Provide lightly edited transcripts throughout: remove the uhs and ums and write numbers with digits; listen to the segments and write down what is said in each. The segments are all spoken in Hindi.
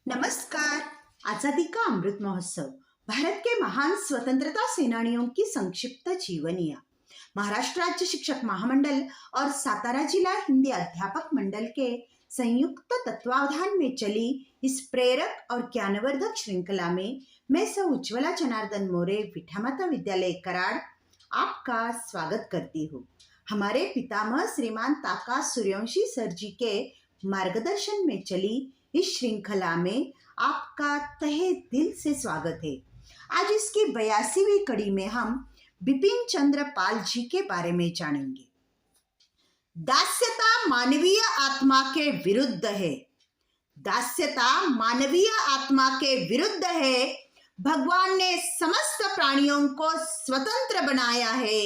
नमस्कार। आजादी का अमृत महोत्सव भारत के महान स्वतंत्रता सेनानियों की संक्षिप्त जीवनिया महाराष्ट्र राज्य शिक्षक महामंडल और सातारा जिला हिंदी अध्यापक मंडल के संयुक्त तत्वावधान में चली इस प्रेरक और ज्ञानवर्धक श्रृंखला में मैं सौ उज्ज्वला जनार्दन मोरे विठामाता विद्यालय कराड़ आपका स्वागत करती हूँ। हमारे पितामह श्रीमान ताका सूर्यवंशी सर जी के मार्गदर्शन में चली इस श्रृंखला में आपका तहे दिल से स्वागत है। आज इसकी 82वीं कड़ी में हम बिपिन चंद्र पाल जी के बारे में जानेंगे। दास्यता मानवीय आत्मा के विरुद्ध है। दास्यता मानवीय आत्मा के विरुद्ध है। भगवान ने समस्त प्राणियों को स्वतंत्र बनाया है।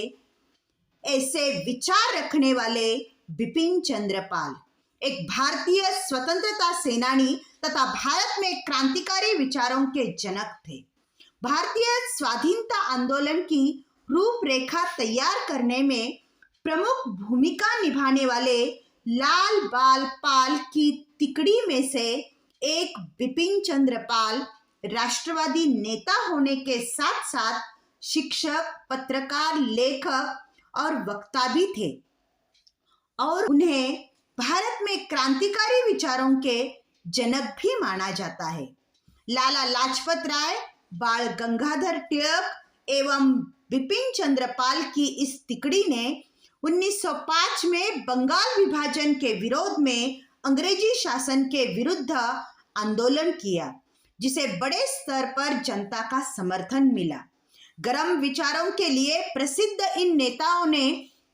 ऐसे विचार रखने वाले बिपिन चंद्र पाल एक भारतीय स्वतंत्रता सेनानी तथा भारत में क्रांतिकारी विचारों के जनक थे। भारतीय स्वाधीनता आंदोलन की रूपरेखा तैयार करने में प्रमुख भूमिका निभाने वाले लाल बाल पाल की तिकड़ी में से एक बिपिन चंद्र पाल राष्ट्रवादी नेता होने के साथ साथ शिक्षक, पत्रकार, लेखक और वक्ता भी थे और उन्हें भारत में क्रांतिकारी विचारों के जनक भी माना जाता है। लाला लाजपत राय, बाल गंगाधर तिलक एवं बिपिन चंद्र पाल की इस तिकड़ी ने 1905 में बंगाल विभाजन के विरोध में अंग्रेजी शासन के विरुद्ध आंदोलन किया, जिसे बड़े स्तर पर जनता का समर्थन मिला। गर्म विचारों के लिए प्रसिद्ध इन नेताओं ने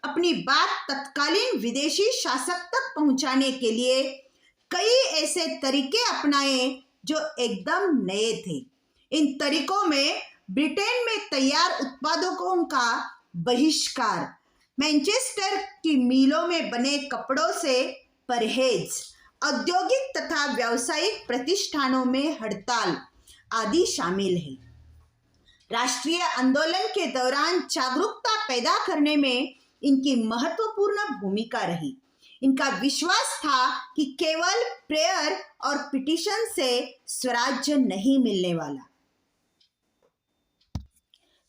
अपनी बात तत्कालीन विदेशी शासक तक पहुंचाने के लिए कई ऐसे तरीके अपनाए जो एकदम नए थे। इन तरीकों में ब्रिटेन में तैयार उत्पादकों का बहिष्कार, मैनचेस्टर की मिलों में बने कपड़ों से परहेज, औद्योगिक तथा व्यावसायिक प्रतिष्ठानों में हड़ताल आदि शामिल है। राष्ट्रीय आंदोलन के दौरान जागरूकता पैदा करने में इनकी महत्वपूर्ण भूमिका रही। इनका विश्वास था कि केवल प्रेयर और पिटीशन से स्वराज्य नहीं मिलने वाला।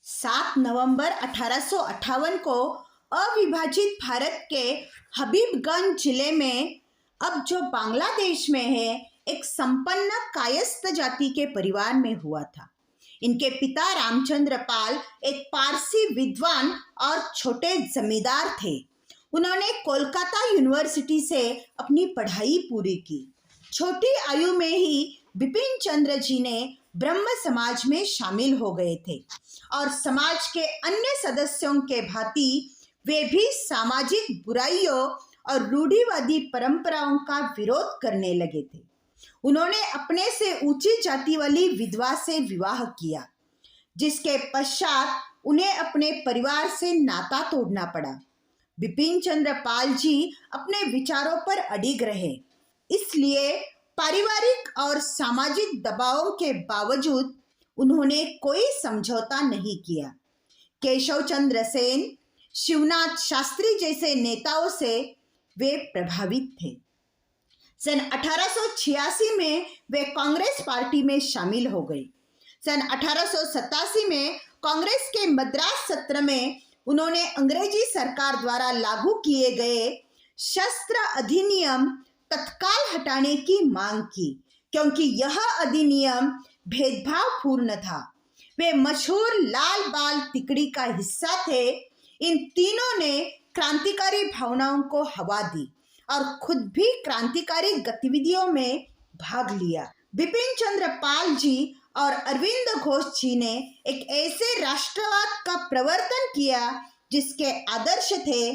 7 नवंबर 1858 को अविभाजित भारत के हबीबगंज जिले में, अब जो बांग्लादेश में है, एक संपन्न कायस्थ जाति के परिवार में हुआ था। इनके पिता रामचंद्र पाल एक पारसी विद्वान और छोटे जमींदार थे। उन्होंने कोलकाता यूनिवर्सिटी से अपनी पढ़ाई पूरी की। छोटी आयु में ही बिपिन चंद्र जी ने ब्रह्म समाज में शामिल हो गए थे और समाज के अन्य सदस्यों के भांति वे भी सामाजिक बुराइयों और रूढ़िवादी परंपराओं का विरोध करने लगे थे। उन्होंने अपने से ऊंची जाति वाली विधवा से विवाह किया, जिसके पश्चात उन्हें अपने परिवार से नाता तोड़ना पड़ा। बिपिन चंद्र पाल जी अपने विचारों पर अडिग रहे, इसलिए पारिवारिक और सामाजिक दबावों के बावजूद उन्होंने कोई समझौता नहीं किया। केशव चंद्र सेन, शिवनाथ शास्त्री जैसे नेताओं से वे प्रभावित थे। सन 1886 में वे कांग्रेस पार्टी में शामिल हो गए। सन 1887 में कांग्रेस के मद्रास सत्र में उन्होंने अंग्रेजी सरकार द्वारा लागू किए गए शस्त्र अधिनियम तत्काल हटाने की मांग की, क्योंकि यह अधिनियम भेदभावपूर्ण था। वे मशहूर लाल बाल तिकड़ी का हिस्सा थे। इन तीनों ने क्रांतिकारी भावनाओं को हवा दी और खुद भी क्रांतिकारी गतिविधियों में भाग लिया। बिपिन चंद्र पाल जी और अरविंद घोष जी ने एक ऐसे राष्ट्रवाद का प्रवर्तन किया जिसके आदर्श थे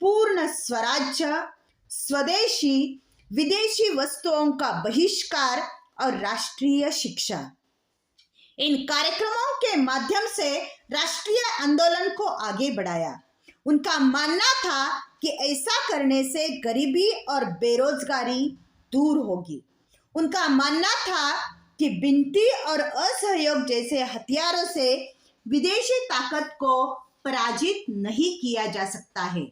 पूर्ण स्वराज्य, स्वदेशी विदेशी वस्तुओं का बहिष्कार और राष्ट्रीय शिक्षा। इन कार्यक्रमों के माध्यम से राष्ट्रीय आंदोलन को आगे बढ़ाया। उनका मानना था कि ऐसा करने से गरीबी और बेरोजगारी दूर होगी। उनका मानना था कि विनती और असहयोग जैसे हथियारों से विदेशी ताकत को पराजित नहीं किया जा सकता है।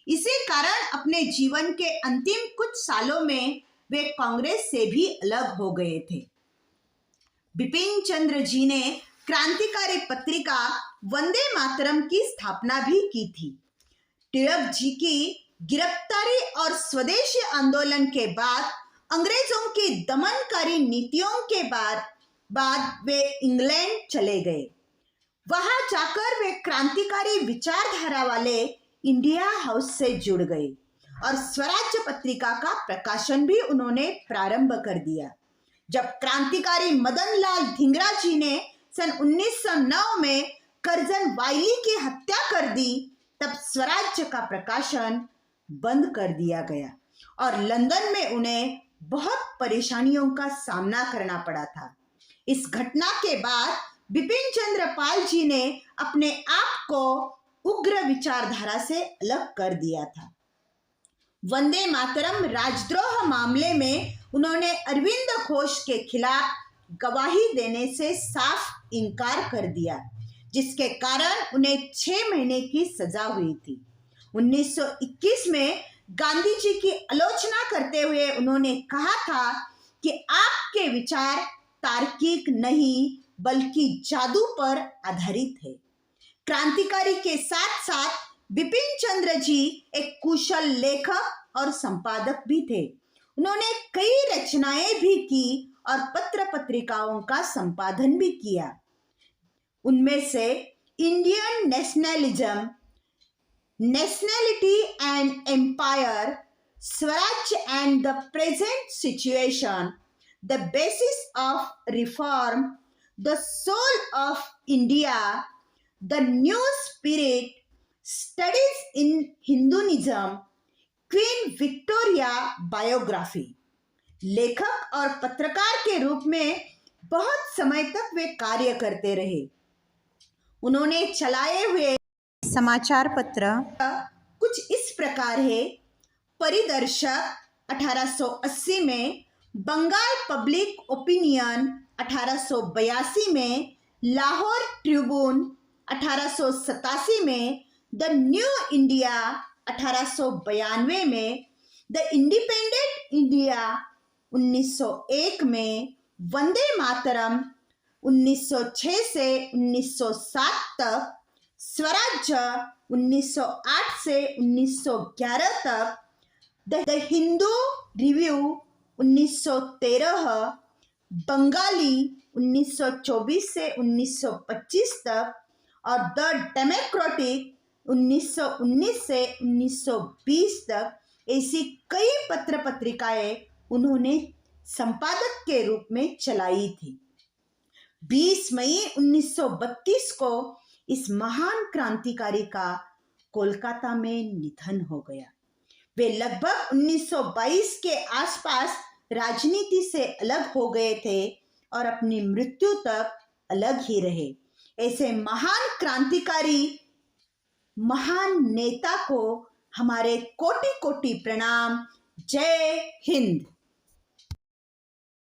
इसी कारण अपने जीवन के अंतिम कुछ सालों में वे कांग्रेस से भी अलग हो गए थे। बिपिन चंद्र जी ने क्रांतिकारी पत्रिका वंदे मातरम की स्थापना भी की थी। टिळक जी की गिरफ्तारी और स्वदेशी आंदोलन के बाद अंग्रेजों की दमनकारी नीतियों के बाद वे इंग्लैंड चले गए। वहां जाकर वे क्रांतिकारी विचारधारा वाले इंडिया हाउस से जुड़ गए और स्वराज्य पत्रिका का प्रकाशन भी उन्होंने प्रारंभ कर दिया। जब क्रांतिकारी मदन लाल धिंगरा जी ने सन 1909 में कर्जन वाइली की हत्या कर दी, तब स्वराज्य का प्रकाशन बंद कर दिया गया और लंदन में उन्हें बहुत परेशानियों का सामना करना पड़ा था। इस घटना के बाद बिपिन चंद्र पाल जी ने अपने आप को उग्र विचारधारा से अलग कर दिया था। वंदे मातरम राजद्रोह मामले में उन्होंने अरविंद घोष के खिलाफ गवाही देने से साफ इनकार कर दिया, जिसके कारण उन्हें 6 महीने की सजा हुई थी। 1921 में गांधी जी की आलोचना करते हुए उन्होंने कहा था कि आपके विचार तार्किक नहीं बल्कि जादू पर आधारित है। क्रांतिकारी के साथ साथ बिपिन चंद्र जी एक कुशल लेखक और संपादक भी थे। उन्होंने कई रचनाएं भी की और पत्र पत्रिकाओं का संपादन भी किया। उनमें से Indian nationalism, nationality and empire, Swaraj and the present situation, the basis of reform, the soul of India, the new spirit, studies in Hinduism, queen Victoria biography. लेखक और पत्रकार के रूप में बहुत समय तक वे कार्य करते रहे। उन्होंने चलाए हुए समाचार पत्र कुछ इस प्रकार है। परिदर्शक 1880 में, बंगाल पब्लिक ओपिनियन 1882 में, लाहौर ट्रिब्यून 1887 में, द न्यू इंडिया 1892 में, द इंडिपेंडेंट इंडिया 1901 में, वंदे मातरम 1906 से 1907 तक, स्वराज्य 1908 से 1911 तक, द हिंदू रिव्यू 1913, बंगाली 1924 से 1925 तक और द डेमोक्रेटिक 1919 से 1920 तक, ऐसी कई पत्र पत्रिकाएं उन्होंने संपादक के रूप में चलाई थी। 20 मई 1932 को इस महान क्रांतिकारी का कोलकाता में निधन हो गया। वे लगभग 1922 के आसपास राजनीति से अलग हो गए थे और अपनी मृत्यु तक अलग ही रहे। ऐसे महान क्रांतिकारी, महान नेता को हमारे कोटि कोटि प्रणाम। जय हिंद।